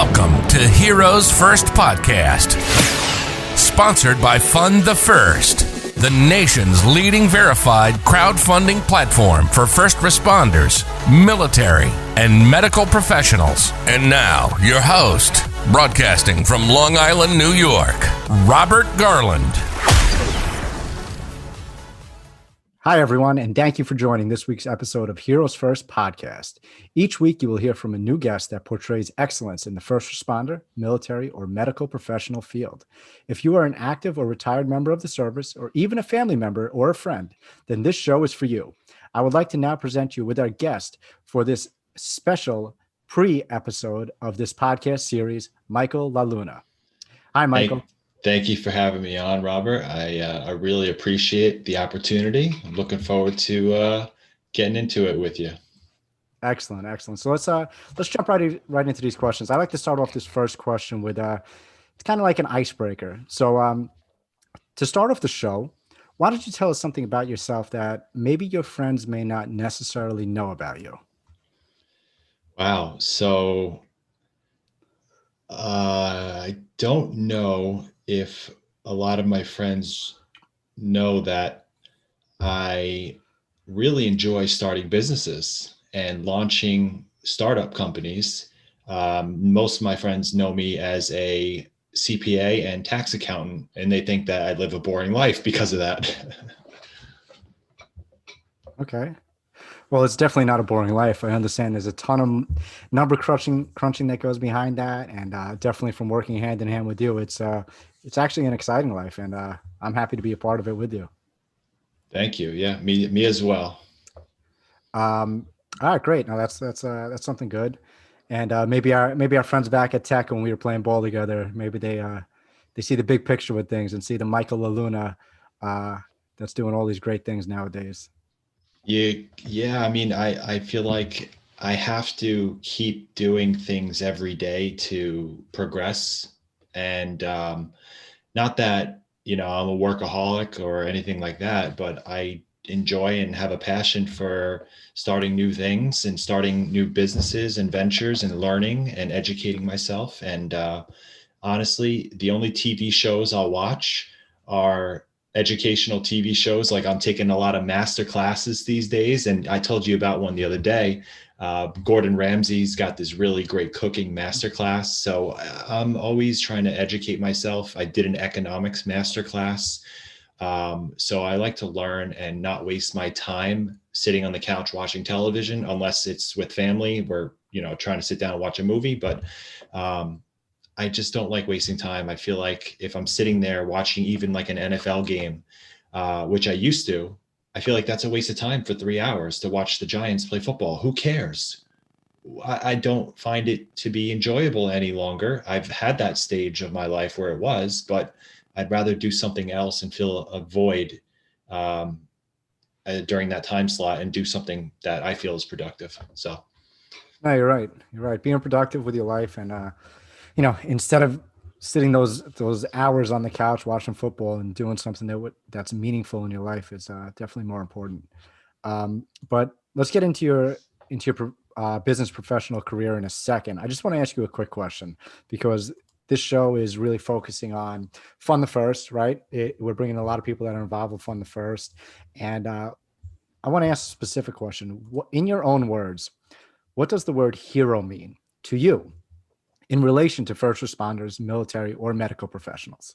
Welcome to Heroes First Podcast, sponsored by Fund the First, the nation's leading verified crowdfunding platform for first responders, military, and medical professionals. And now, your host, broadcasting from Long Island, New York, Robert Garland. Hi, everyone, and thank you for joining this week's episode of Heroes First Podcast. Each week, you will hear from a new guest that portrays excellence in the first responder, military, or medical professional field. If you are an active or retired member of the service, or even a family member or a friend, then this show is for you. I would like to now present you with our guest for this special pre-episode of this podcast series, Michael LaLuna. Hi, Michael. Thank you for having me on, Robert. I really appreciate the opportunity. I'm looking forward to getting into it with you. Excellent. So let's jump right into these questions. I like to start off this first question with it's kind of like an icebreaker. So to start off the show, why don't you tell us something about yourself that maybe your friends may not necessarily know about you? Wow. So I don't know if a lot of my friends know that I really enjoy starting businesses and launching startup companies. Most of my friends know me as a CPA and tax accountant, and they think that I live a boring life because of that. Okay. Well, it's definitely not a boring life. I understand there's a ton of number crunching that goes behind that. And definitely from working hand in hand with you, it's actually an exciting life. And I'm happy to be a part of it with you. Thank you. Yeah, me as well. All right, great. Now that's something good. And maybe our friends back at Tech when we were playing ball together, maybe they see the big picture with things and see the Michael LaLuna that's doing all these great things nowadays. Yeah. I mean, I feel like I have to keep doing things every day to progress. And not that, I'm a workaholic or anything like that, but I enjoy and have a passion for starting new things and starting new businesses and ventures and learning and educating myself. And honestly, the only TV shows I'll watch are educational TV shows. Like I'm taking a lot of master classes these days. And I told you about one the other day. Gordon Ramsay's got this really great cooking masterclass. So I'm always trying to educate myself. I did an economics masterclass. So I like to learn and not waste my time sitting on the couch watching television, unless it's with family. We're, trying to sit down and watch a movie, but I just don't like wasting time. I feel like if I'm sitting there watching even like an NFL game, which I used to, I feel like that's a waste of time for 3 hours to watch the Giants play football. Who cares? I don't find it to be enjoyable any longer. I've had that stage of my life where it was, but I'd rather do something else and fill a void during that time slot and do something that I feel is productive. So. No, you're right. You're right. Being productive with your life and, instead of sitting those hours on the couch watching football and doing something that's meaningful in your life is definitely more important. But let's get into your business professional career in a second. I just want to ask you a quick question because this show is really focusing on Fund the First, right? We're bringing a lot of people that are involved with Fund the First. And I want to ask a specific question. In your own words, what does the word hero mean to you in relation to first responders, military, or medical professionals?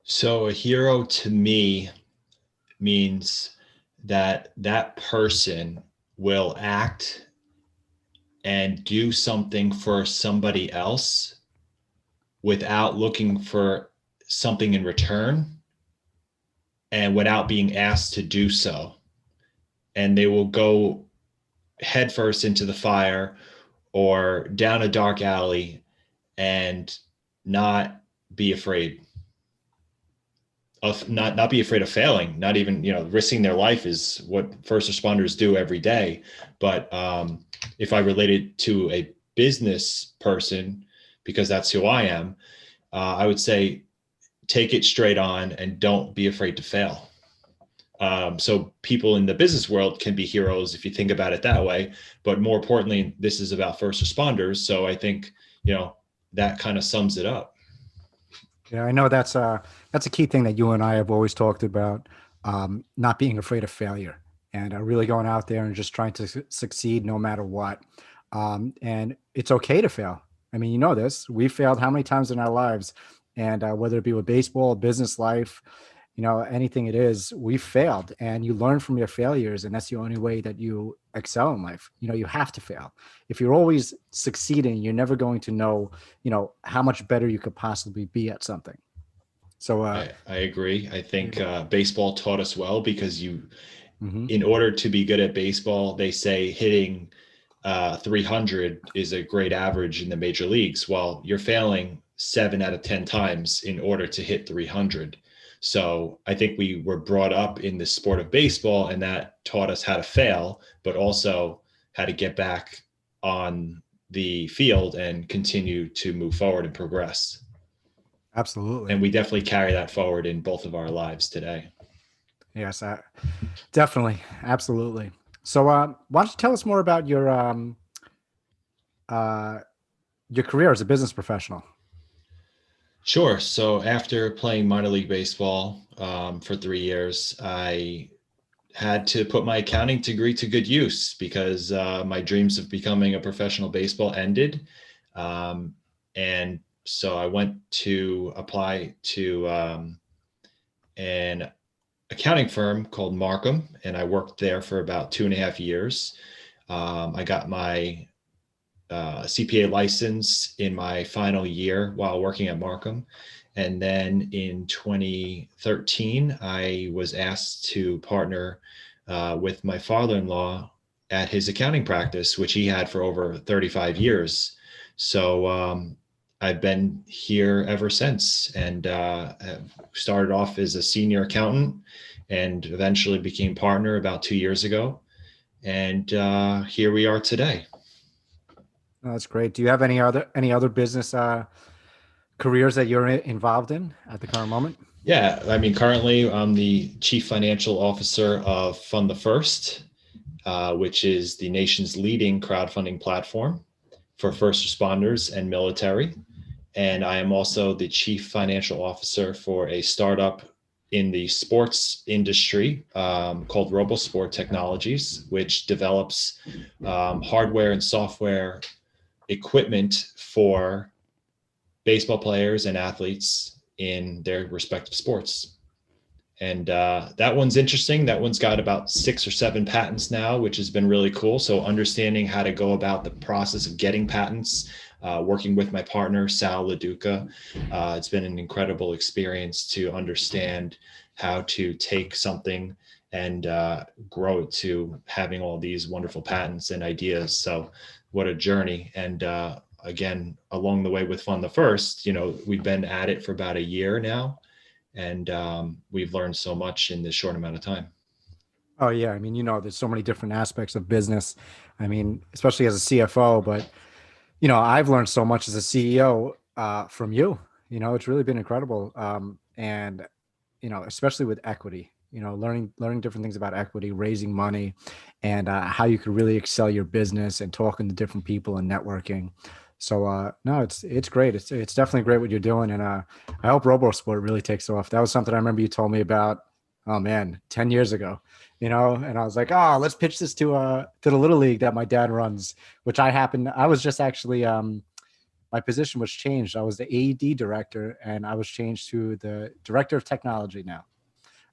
So a hero to me means that person will act and do something for somebody else without looking for something in return and without being asked to do so. And they will go headfirst into the fire or down a dark alley and not be afraid of not be afraid of failing, not even, risking their life is what first responders do every day. But if I relate it to a business person, because that's who I am, I would say, take it straight on and don't be afraid to fail. So people in the business world can be heroes if you think about it that way. But more importantly, this is about first responders. So I think, that kind of sums it up. Yeah, I know that's a key thing that you and I have always talked about, not being afraid of failure and really going out there and just trying to succeed no matter what. And it's okay to fail. I mean, you know this. We failed how many times in our lives, and whether it be with baseball, business life, anything it is, we failed, and you learn from your failures, and that's the only way that you excel in life. You have to fail. If you're always succeeding, you're never going to know, how much better you could possibly be at something. So I agree. I think baseball taught us well because mhm. in order to be good at baseball, they say hitting 300 is a great average in the major leagues. Well, you're failing 7 out of 10 times in order to hit 300. So I think we were brought up in the sport of baseball, and that taught us how to fail, but also how to get back on the field and continue to move forward and progress. Absolutely. And we definitely carry that forward in both of our lives today. Yes, definitely. Absolutely. So why don't you tell us more about uh, your career as a business professional? Sure. So after playing minor league baseball for 3 years, I had to put my accounting degree to good use because my dreams of becoming a professional baseball ended. And so I went to apply to an accounting firm called Markham, and I worked there for about 2.5 years. I got my CPA license in my final year while working at Markham. And then in 2013, I was asked to partner with my father-in-law at his accounting practice, which he had for over 35 years. So I've been here ever since, and started off as a senior accountant and eventually became partner about 2 years ago. And here we are today. Oh, that's great. Do you have any other business careers that you're involved in at the current moment? Yeah, I mean, currently I'm the chief financial officer of Fund the First, which is the nation's leading crowdfunding platform for first responders and military. And I am also the chief financial officer for a startup in the sports industry called RoboSport Technologies, which develops hardware and software equipment for baseball players and athletes in their respective sports. And that one's interesting. That one's got about 6 or 7 patents now, which has been really cool. So understanding how to go about the process of getting patents, working with my partner, Sal LaDuca, it's been an incredible experience to understand how to take something and grow it to having all these wonderful patents and ideas. So what a journey. And again, along the way with Fund the First, we've been at it for about a year now. And we've learned so much in this short amount of time. Oh yeah, I mean, there's so many different aspects of business. I mean, especially as a CFO, but I've learned so much as a CEO from you. It's really been incredible. And especially with equity, learning different things about equity, raising money, and how you could really excel your business and talking to different people and networking. So no, it's great. It's definitely great what you're doing, and I hope RoboSport really takes off. That was something I remember you told me about. Oh man, 10 years ago, and I was like, oh, let's pitch this to the little league that my dad runs, which I was just actually my position was changed. I was the AED director, and I was changed to the director of technology now.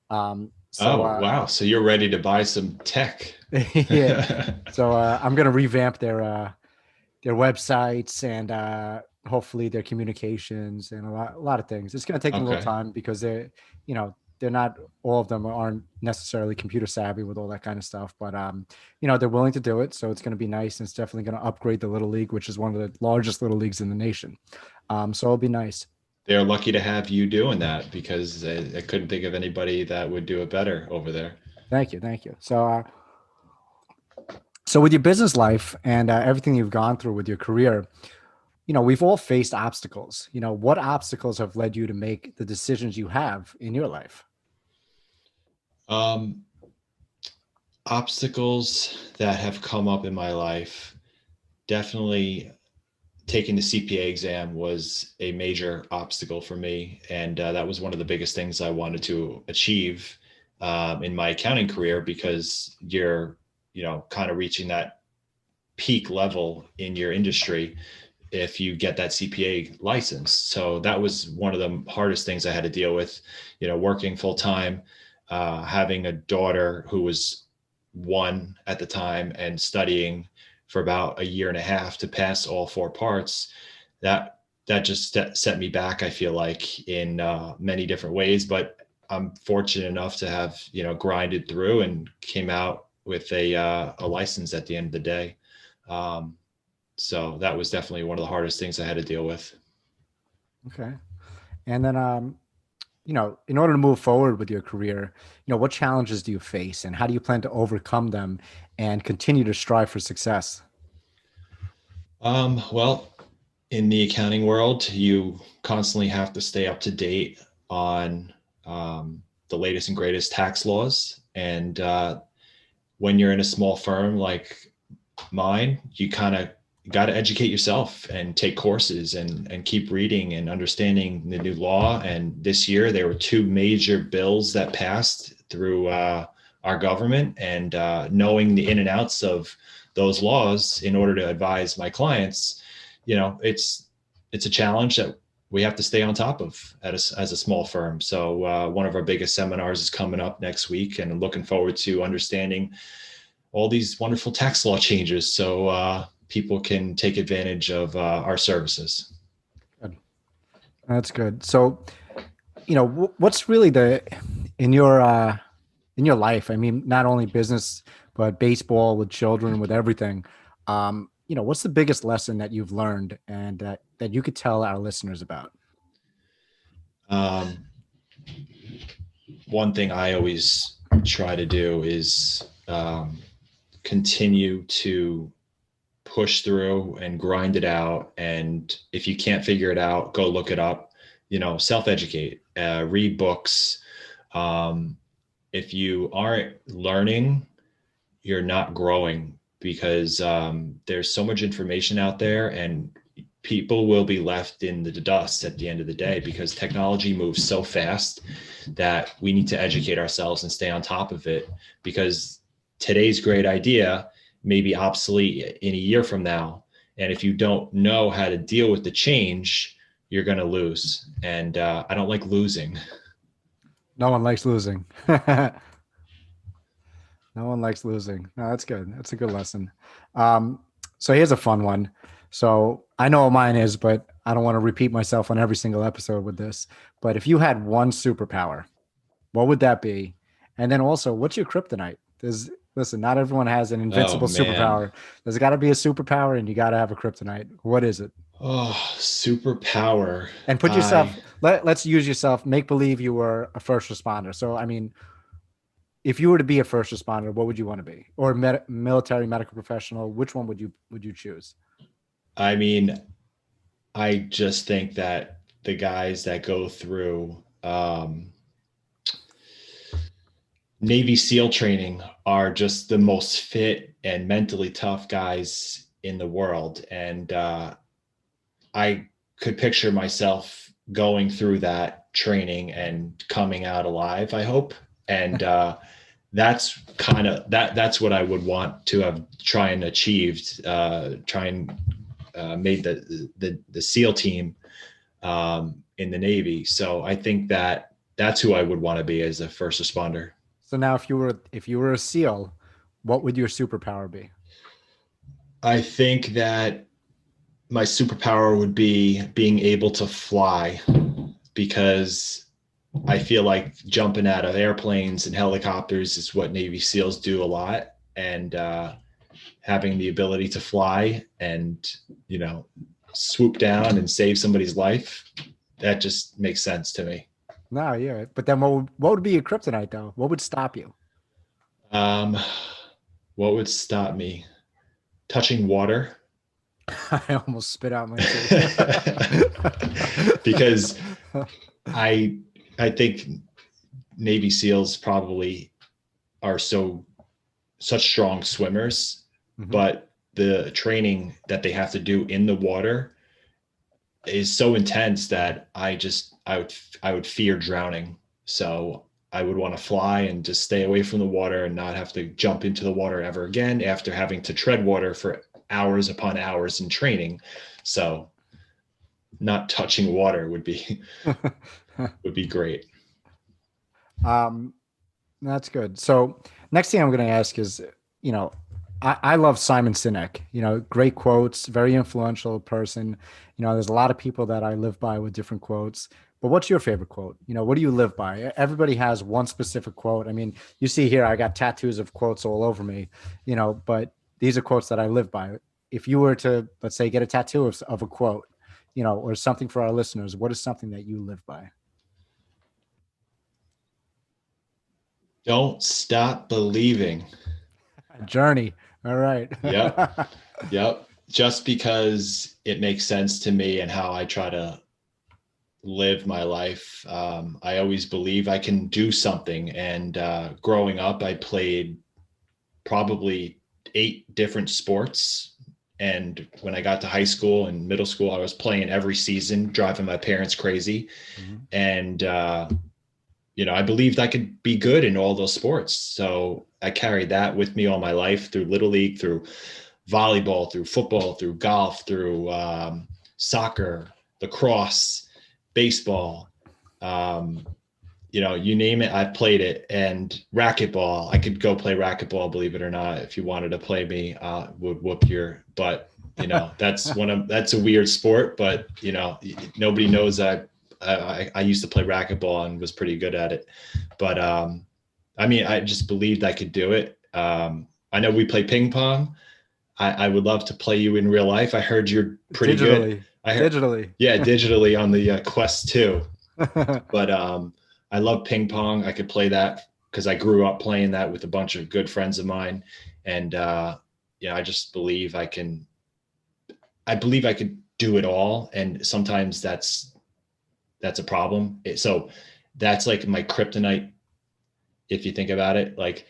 Wow. So you're ready to buy some tech. Yeah. So I'm going to revamp their websites and hopefully their communications and a lot of things. It's going to take them a little time because they're not, all of them aren't necessarily computer savvy with all that kind of stuff, but they're willing to do it. So it's going to be nice. And it's definitely going to upgrade the little league, which is one of the largest little leagues in the nation. So it'll be nice. They're lucky to have you doing that because I couldn't think of anybody that would do it better over there. Thank you. So with your business life and everything you've gone through with your career, we've all faced obstacles. What obstacles have led you to make the decisions you have in your life? Um, Obstacles that have come up in my life, definitely taking the CPA exam was a major obstacle for me. And that was one of the biggest things I wanted to achieve in my accounting career, because you're, kind of reaching that peak level in your industry if you get that CPA license. So that was one of the hardest things I had to deal with, working full time, having a daughter who was 1 at the time and studying for about a year and a half to pass all 4 parts. That just set me back, I feel like, in many different ways. But I'm fortunate enough to have, grinded through and came out with a license at the end of the day. So that was definitely one of the hardest things I had to deal with. Okay. And then, in order to move forward with your career, what challenges do you face and how do you plan to overcome them and continue to strive for success? Well, in the accounting world, you constantly have to stay up to date on the latest and greatest tax laws. And when you're in a small firm like mine, you kind of got to educate yourself and take courses and keep reading and understanding the new law. And this year there were 2 major bills that passed through our government, and knowing the in and outs of those laws in order to advise my clients, it's a challenge that we have to stay on top of as a small firm. So one of our biggest seminars is coming up next week, and I'm looking forward to understanding all these wonderful tax law changes so people can take advantage of our services. Good. That's good. So, what's really in your life? I mean, not only business, but baseball, with children, with everything. What's the biggest lesson that you've learned and that you could tell our listeners about? Um, One thing I always try to do is continue to push through and grind it out. And if you can't figure it out, go look it up, self-educate, read books. If you aren't learning, you're not growing, because there's so much information out there, and people will be left in the dust at the end of the day, because technology moves so fast that we need to educate ourselves and stay on top of it, because today's great idea may be obsolete in a year from now. And if you don't know how to deal with the change, you're going to lose. And I don't like losing. No one likes losing. No one likes losing. No, that's good. That's a good lesson. So here's a fun one. So I know what mine is, but I don't want to repeat myself on every single episode with this. But if you had one superpower, what would that be? And then also, what's your kryptonite? Listen, not everyone has an invincible superpower. There's got to be a superpower, and you got to have a kryptonite. What is it? Oh, superpower. And put yourself, let's use yourself, make believe you were a first responder. So, I mean, if you were to be a first responder, what would you want to be? Or military medical professional, which one would you choose? I mean, I just think that the guys that go through Navy SEAL training are just the most fit and mentally tough guys in the world. And I could picture myself going through that training and coming out alive, I hope. And that's that's what I would want to have try and achieved, made the SEAL team in the Navy. So I think that's who I would want to be as a first responder. So now if you were a SEAL, what would your superpower be? I think that my superpower would be being able to fly, because I feel like jumping out of airplanes and helicopters is what Navy SEALs do a lot. And having the ability to fly and, swoop down and save somebody's life, that just makes sense to me. No, yeah. But then what would be your kryptonite though? What would stop you? What would stop me? Touching water. I almost spit out my tea. Because I think Navy SEALs probably are such strong swimmers, but the training that they have to do in the water is so intense that I would fear drowning. So I would want to fly and just stay away from the water and not have to jump into the water ever again after having to tread water for hours upon hours in training. So not touching water would be great. That's good. So next thing I'm going to ask is, I love Simon Sinek, great quotes, very influential person. There's a lot of people that I live by with different quotes, but what's your favorite quote? What do you live by? Everybody has one specific quote. I mean, you see here, I got tattoos of quotes all over me, but these are quotes that I live by. If you were to, let's say, get a tattoo of a quote, or something for our listeners, what is something that you live by? Don't stop believing. Journey. All right. Yep. Just because it makes sense to me and how I try to live my life. I always believe I can do something. And growing up, I played probably 8 different sports. And when I got to high school and middle school, I was playing every season, driving my parents crazy. And, I believed I could be good in all those sports. So I carried that with me all my life through Little League, through volleyball, through football, through golf, through soccer, lacrosse, baseball, you name it, I played it. And racquetball, I could go play racquetball, believe it or not. If you wanted to play me, would whoop your butt. That's a weird sport, but nobody knows that I used to play racquetball and was pretty good at it. But I just believed I could do it. I know we play ping pong. I would love to play you in real life. I heard you're pretty good. Digitally. Yeah, digitally on the Quest 2. But I love ping pong. I could play that because I grew up playing that with a bunch of good friends of mine. And I just believe I could do it all. And sometimes that's a problem. So that's like my kryptonite. If you think about it, like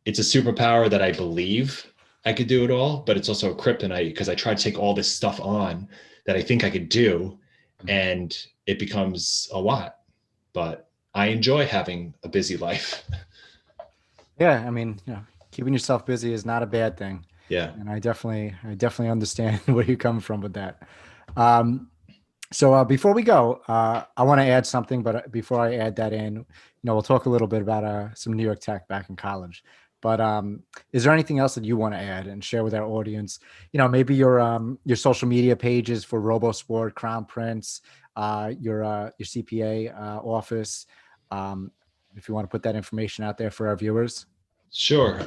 it's a superpower that I believe I could do it all, but it's also a kryptonite because I try to take all this stuff on that I think I could do, and it becomes a lot. But I enjoy having a busy life. Yeah, I mean, keeping yourself busy is not a bad thing. Yeah, and I definitely understand where you're coming from with that. So before we go, I want to add something, but before I add that in, we'll talk a little bit about some New York Tech back in college. But is there anything else that you want to add and share with our audience? Maybe your social media pages for RoboSport, Crown Prince, your CPA office. If you want to put that information out there for our viewers. Sure.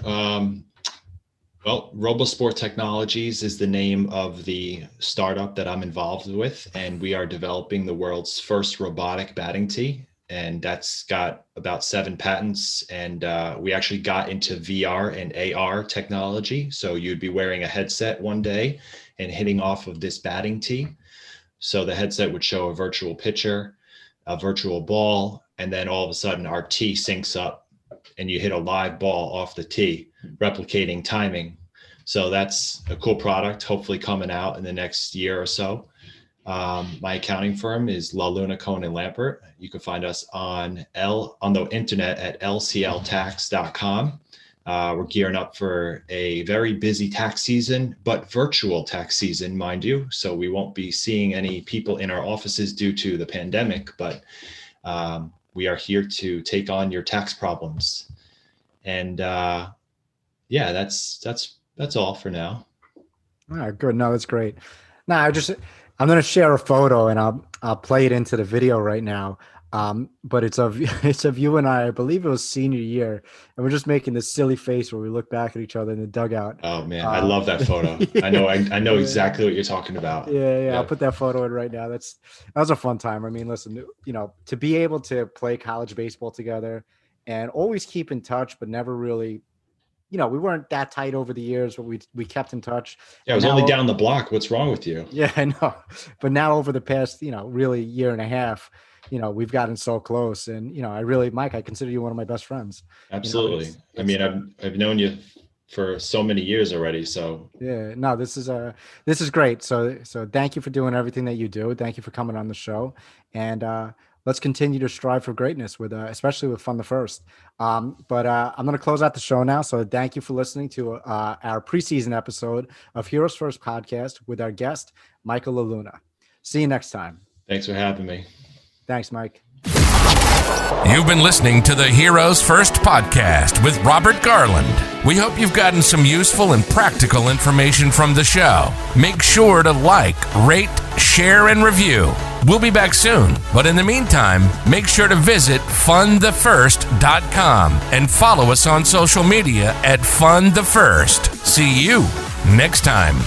Well, RoboSport Technologies is the name of the startup that I'm involved with, and we are developing the world's first robotic batting tee. And that's got about 7 patents. And we actually got into VR and AR technology. So you'd be wearing a headset one day and hitting off of this batting tee. So the headset would show a virtual pitcher, a virtual ball, and then all of a sudden our tee syncs up and you hit a live ball off the tee, replicating timing. So that's a cool product, hopefully coming out in the next year or so. My accounting firm is LaLuna, Cohen and Lampert. You can find us on the internet at lcltax.com. We're gearing up for a very busy tax season, but virtual tax season, mind you. So we won't be seeing any people in our offices due to the pandemic, but we are here to take on your tax problems. And yeah, that's all for now. All right, good. No, that's great. Now, I'm going to share a photo and I'll play it into the video right now. But it's of you and I believe it was senior year, and we're just making this silly face where we look back at each other in the dugout. Oh man, I love that photo. Yeah. I know exactly what you're talking about. Yeah. I'll put that photo in right now. That was a fun time. I mean, listen, to be able to play college baseball together and always keep in touch, but never really, we weren't that tight over the years, but we kept in touch. Yeah, I was only down the block. What's wrong with you? Yeah, I know. But now over the past, really year and a half, we've gotten so close, and, Mike, I consider you one of my best friends. Absolutely. I've known you for so many years already. So yeah, no, this is great. So thank you for doing everything that you do. Thank you for coming on the show, and let's continue to strive for greatness with, especially with Fun the First. But I'm going to close out the show now. So thank you for listening to our preseason episode of Heroes First podcast with our guest, Michael LaLuna. See you next time. Thanks for having me. Thanks, Mike. You've been listening to the Heroes First podcast with Robert Garland. We hope you've gotten some useful and practical information from the show. Make sure to like, rate, share, and review. We'll be back soon, but in the meantime, make sure to visit funthefirst.com and follow us on social media at funthefirst. See you next time.